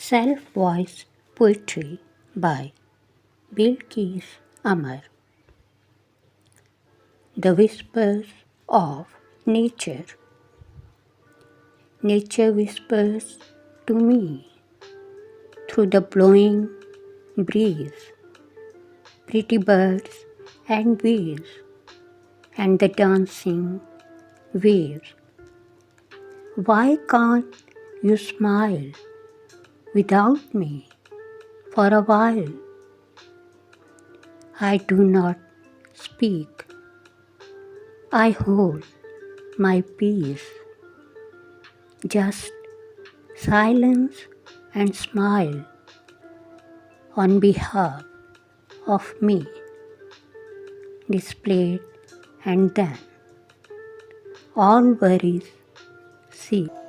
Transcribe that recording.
Self-Voice Poetry by Bilquis Amar. The Whispers of Nature. Nature whispers to me through the blowing breeze, pretty birds and bees, and the dancing waves. Why can't you smile without me for a while? I do not speak. I hold my peace. Just silence and smile on behalf of me, displayed, and then all worries cease.